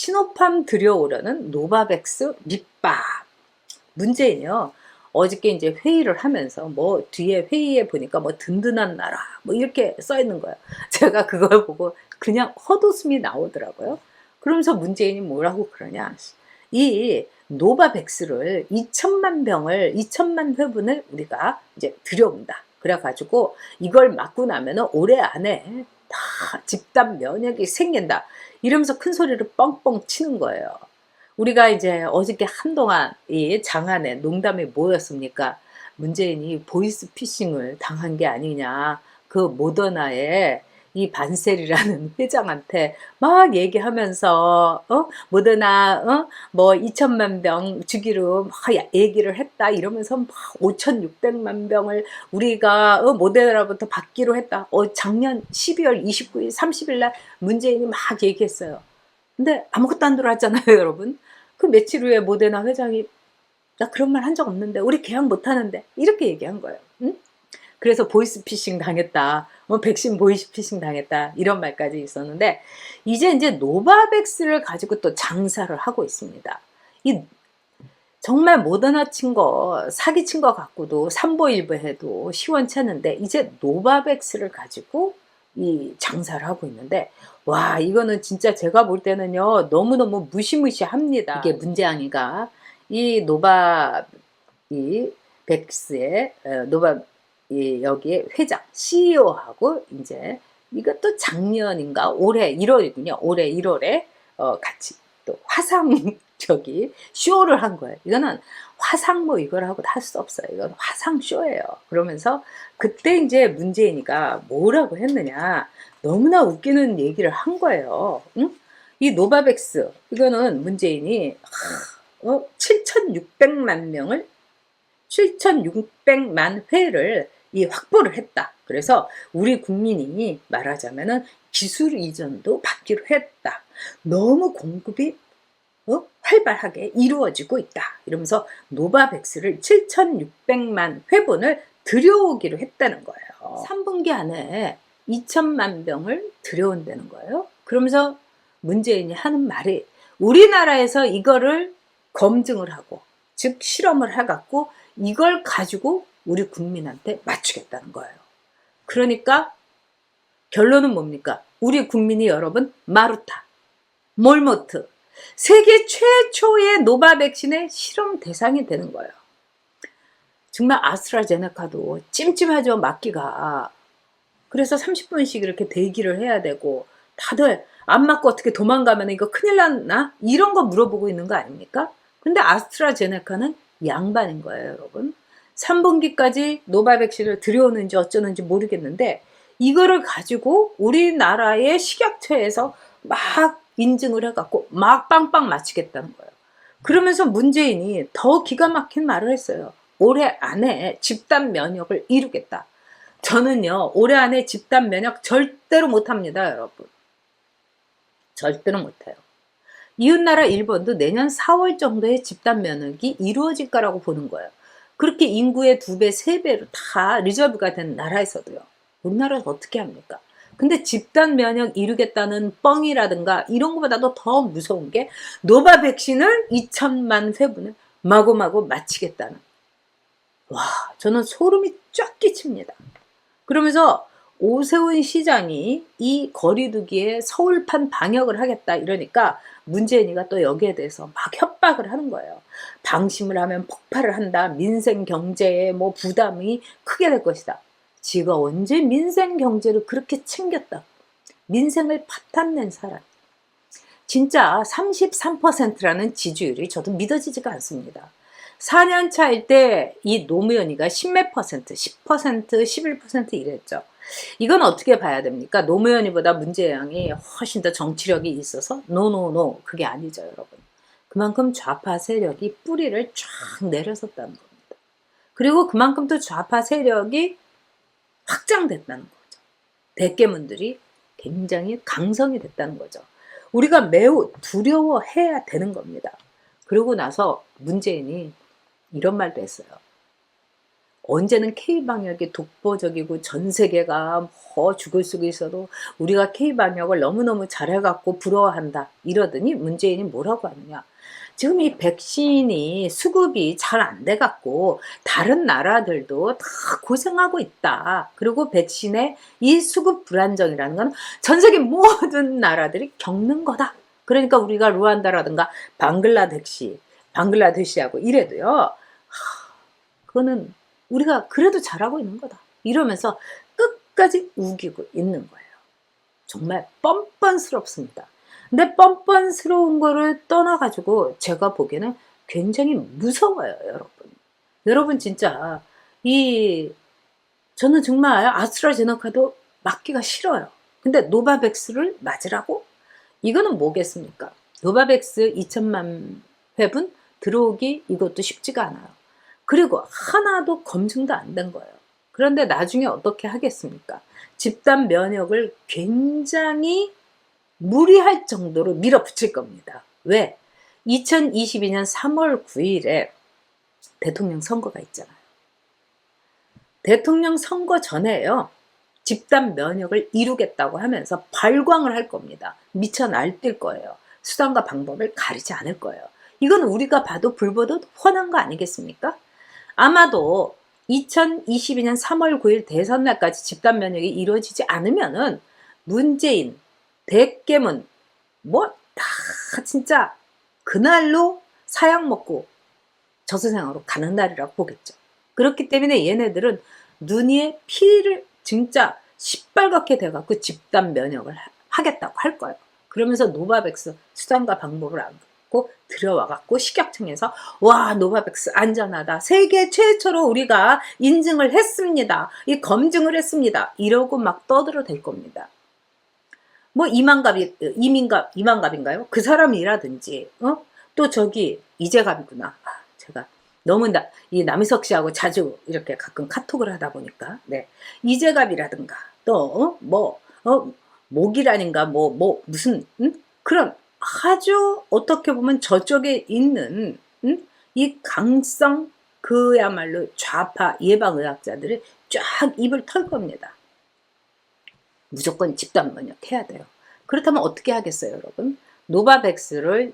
신호팜 들여오려는 노바백스 밑밥. 문제는요, 어저께 이제 회의를 하면서 뭐 뒤에 회의에 보니까 뭐 든든한 나라 뭐 이렇게 써 있는 거예요. 제가 그걸 보고 그냥 헛웃음이 나오더라고요. 그러면서 문재인이 뭐라고 그러냐. 이 노바백스를 2천만 병을 2천만 회분을 우리가 이제 들여온다. 그래가지고 이걸 맞고 나면은 올해 안에 다 집단 면역이 생긴다. 이러면서 큰 소리를 뻥뻥 치는 거예요. 우리가 이제 어저께 한동안 이 장안에 농담이 뭐였습니까? 문재인이 보이스피싱을 당한 게 아니냐. 그 모더나의 이 반셀이라는 회장한테 막 얘기하면서 모더나 뭐 2천만 병 주기로 막 얘기를 했다 이러면서 막 5,600만 병을 우리가 모더나로부터 받기로 했다. 작년 12월 29일 30일 날 문재인이 막 얘기했어요. 근데 아무것도 안 들어왔잖아요, 여러분. 그 며칠 후에 모데나 회장이 나 그런 말 한 적 없는데 우리 계약 못 하는데 이렇게 얘기한 거예요. 응? 그래서 보이스피싱 당했다. 백신 보이스피싱 당했다. 이런 말까지 있었는데 이제 노바백스를 가지고 또 장사를 하고 있습니다. 이 정말 모더나 친 거, 사기 친 거 갖고도 삼보일보 해도 시원찮은데 이제 노바백스를 가지고 이 장사를 하고 있는데 와 이거는 진짜 제가 볼 때는요 너무너무 무시무시합니다. 이게 문재앙이가 이 노바 이 백스의 노바 이 여기에 회장 CEO하고 이제 이것도 작년인가 올해 1월이군요. 올해 1월에 같이 또 화상 저기 쇼를 한 거예요. 이거는 화상 뭐 이걸 하고 할 수 없어요. 이건 화상 쇼예요. 그러면서 그때 이제 문재인이가 뭐라고 했느냐 너무나 웃기는 얘기를 한 거예요. 응? 이 노바백스 이거는 문재인이 7,600만 명을 7,600만 회를 이 확보를 했다. 그래서 우리 국민이 말하자면은 기술 이전도 받기로 했다. 너무 공급이 활발하게 이루어지고 있다. 이러면서 노바백스를 7,600만 회분을 들여오기로 했다는 거예요. 3분기 안에 2천만 병을 들여온다는 거예요. 그러면서 문재인이 하는 말이 우리나라에서 이거를 검증을 하고 즉 실험을 해갖고 이걸 가지고 우리 국민한테 맞추겠다는 거예요. 그러니까 결론은 뭡니까? 우리 국민이 여러분 마루타, 몰모트 세계 최초의 노바백신의 실험 대상이 되는 거예요. 정말 아스트라제네카도 찜찜하죠, 맞기가. 그래서 30분씩 이렇게 대기를 해야 되고 다들 안 맞고 어떻게 도망가면 이거 큰일 났나? 이런 거 물어보고 있는 거 아닙니까? 근데 아스트라제네카는 양반인 거예요, 여러분. 3분기까지 노바백신을 들여오는지 어쩌는지 모르겠는데 이거를 가지고 우리나라의 식약처에서 막 인증을 해갖고 막 빵빵 맞추겠다는 거예요. 그러면서 문재인이 더 기가 막힌 말을 했어요. 올해 안에 집단 면역을 이루겠다. 저는요 올해 안에 집단 면역 절대로 못합니다, 여러분. 절대로 못해요. 이웃나라 일본도 내년 4월 정도에 집단 면역이 이루어질 거라고 보는 거예요. 그렇게 인구의 2배, 3배로 다 리저브가 된 나라에서도요. 우리나라에서 어떻게 합니까? 근데 집단 면역 이루겠다는 뻥이라든가 이런 것보다도 더 무서운 게 노바 백신을 2천만 회분을 마구마구 맞히겠다는. 와, 저는 소름이 쫙 끼칩니다. 그러면서 오세훈 시장이 이 거리두기에 서울판 방역을 하겠다 이러니까 문재인이가 또 여기에 대해서 막 협박을 하는 거예요. 방심을 하면 폭발을 한다. 민생 경제에 뭐 부담이 크게 될 것이다. 지가 언제 민생 경제를 그렇게 챙겼다. 민생을 파탄낸 사람. 진짜 33%라는 지지율이 저도 믿어지지가 않습니다. 4년 차일 때 이 노무현이가 10몇 퍼센트, 10%, 11% 이랬죠. 이건 어떻게 봐야 됩니까? 노무현이보다 문재인이 훨씬 더 정치력이 있어서 노노노 그게 아니죠, 여러분. 그만큼 좌파 세력이 뿌리를 쫙 내려섰다는 겁니다. 그리고 그만큼 또 좌파 세력이 확장됐다는 거죠. 대깨문들이 굉장히 강성이 됐다는 거죠. 우리가 매우 두려워해야 되는 겁니다. 그러고 나서 문재인이 이런 말도 했어요. 언제는 K방역이 독보적이고 전 세계가 뭐 죽을 수고 있어도 우리가 K방역을 너무너무 잘해갖고 부러워한다 이러더니 문재인이 뭐라고 하느냐. 지금 이 백신이 수급이 잘 안 돼갖고 다른 나라들도 다 고생하고 있다. 그리고 백신의 이 수급 불안정이라는 건 전 세계 모든 나라들이 겪는 거다. 그러니까 우리가 루안다라든가 방글라데시하고 이래도요. 그거는 우리가 그래도 잘하고 있는 거다. 이러면서 끝까지 우기고 있는 거예요. 정말 뻔뻔스럽습니다. 근데 뻔뻔스러운 거를 떠나가지고 제가 보기에는 굉장히 무서워요, 여러분. 여러분 진짜 저는 정말 아스트라제네카도 맞기가 싫어요. 근데 노바백스를 맞으라고? 이거는 뭐겠습니까? 노바백스 2천만 회분 들어오기 이것도 쉽지가 않아요. 그리고 하나도 검증도 안 된 거예요. 그런데 나중에 어떻게 하겠습니까? 집단 면역을 굉장히 무리할 정도로 밀어붙일 겁니다. 왜? 2022년 3월 9일에 대통령 선거가 있잖아요. 대통령 선거 전에요. 집단 면역을 이루겠다고 하면서 발광을 할 겁니다. 미쳐 날뛸 거예요. 수단과 방법을 가리지 않을 거예요. 이건 우리가 봐도 불보듯 뻔한 거 아니겠습니까? 아마도 2022년 3월 9일 대선 날까지 집단 면역이 이루어지지 않으면은 문재인, 백개문 뭐 다 진짜 그날로 사약 먹고 저수생으로 가는 날이라고 보겠죠. 그렇기 때문에 얘네들은 눈에 피를 진짜 시뻘겋게 돼갖고 집단 면역을 하겠다고 할 거예요. 그러면서 노바백스 수단과 방법을 안 갖고 들여와갖고 식약청에서 와 노바백스 안전하다. 세계 최초로 우리가 인증을 했습니다. 이 검증을 했습니다. 이러고 막 떠들어댈 겁니다. 뭐 이만갑인가요? 그 사람이라든지 또 저기 이재갑이구나. 제가 너무 이 남희석 씨하고 자주 이렇게 가끔 카톡을 하다 보니까 네 이재갑이라든가 또 목이라는가 무슨 그런 아주 어떻게 보면 저쪽에 있는 이 강성 그야말로 좌파 예방의학자들이 쫙 입을 털 겁니다. 무조건 집단 면역해야 돼요. 그렇다면 어떻게 하겠어요, 여러분? 노바백스를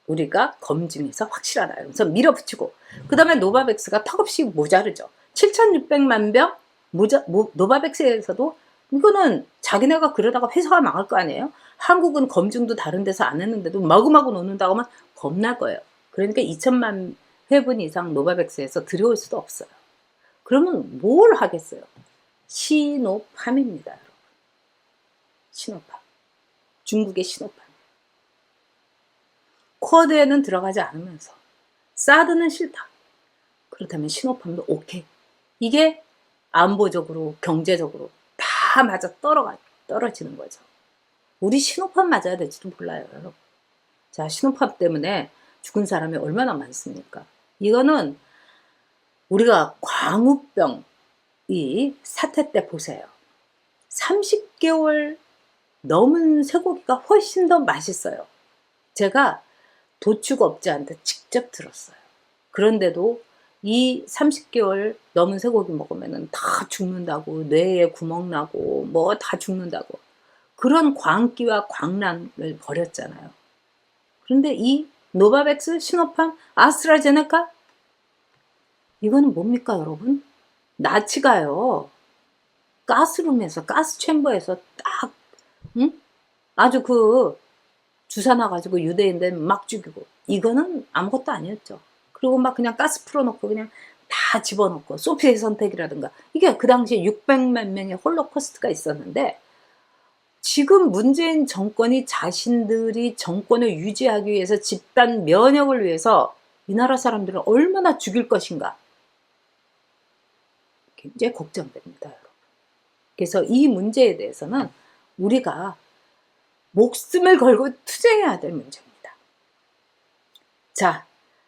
우리가 검증해서 확실하다. 그래서 밀어붙이고 그 다음에 노바백스가 턱없이 모자르죠. 7,600만 병 노바백스에서도 이거는 자기네가 그러다가 회사가 망할 거 아니에요? 한국은 검증도 다른 데서 안 했는데도 마구마구 놓는다고 하면 겁날 거예요. 그러니까 2천만 회분 이상 노바백스에서 들여올 수도 없어요. 그러면 뭘 하겠어요? 시노팜입니다. 시노팜. 중국의 시노팜. 쿼드에는 들어가지 않으면서 사드는 싫다. 그렇다면 시노팜도 오케이. 이게 안보적으로 경제적으로 다 맞아 떨어지는 거죠. 우리 시노팜 맞아야 될지도 몰라요, 여러분. 자, 시노팜 때문에 죽은 사람이 얼마나 많습니까? 이거는 우리가 광우병 이 사태 때 보세요. 30개월 넘은 쇠고기가 훨씬 더 맛있어요. 제가 도축업자한테 직접 들었어요. 그런데도 이 30개월 넘은 쇠고기 먹으면 다 죽는다고, 뇌에 구멍 나고 뭐 다 죽는다고 그런 광기와 광란을 벌였잖아요. 그런데 이 노바백스, 시노팜, 아스트라제네카 이거는 뭡니까 여러분? 나치가요 가스룸에서 가스챔버에서 딱 아주 그 주사 놔가지고 유대인들 막 죽이고 이거는 아무것도 아니었죠. 그리고 막 그냥 가스 풀어놓고 그냥 다 집어넣고 소피의 선택이라든가 이게 그 당시에 600만 명의 홀로코스트가 있었는데 지금 문재인 정권이 자신들이 정권을 유지하기 위해서 집단 면역을 위해서 이 나라 사람들을 얼마나 죽일 것인가 굉장히 걱정됩니다, 여러분. 그래서 이 문제에 대해서는 우리가 목숨을 걸고 투쟁해야 될 문제입니다. 자,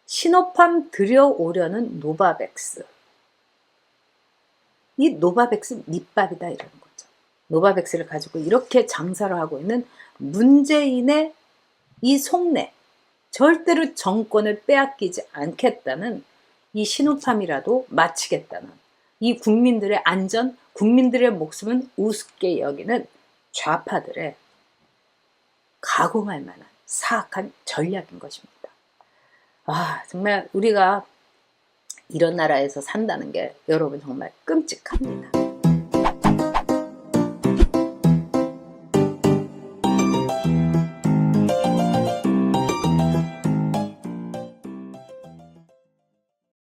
시노팜 들여오려는 노바백스. 이 노바백스 밑밥이다 이러는 거죠. 노바백스를 가지고 이렇게 장사를 하고 있는 문재인의 이 속내, 절대로 정권을 빼앗기지 않겠다는 이 시노팜이라도 마치겠다는 이 국민들의 안전, 국민들의 목숨은 우습게 여기는 좌파들의 가공할 만한 사악한 전략인 것입니다. 아, 정말 우리가 이런 나라에서 산다는 게 여러분 정말 끔찍합니다.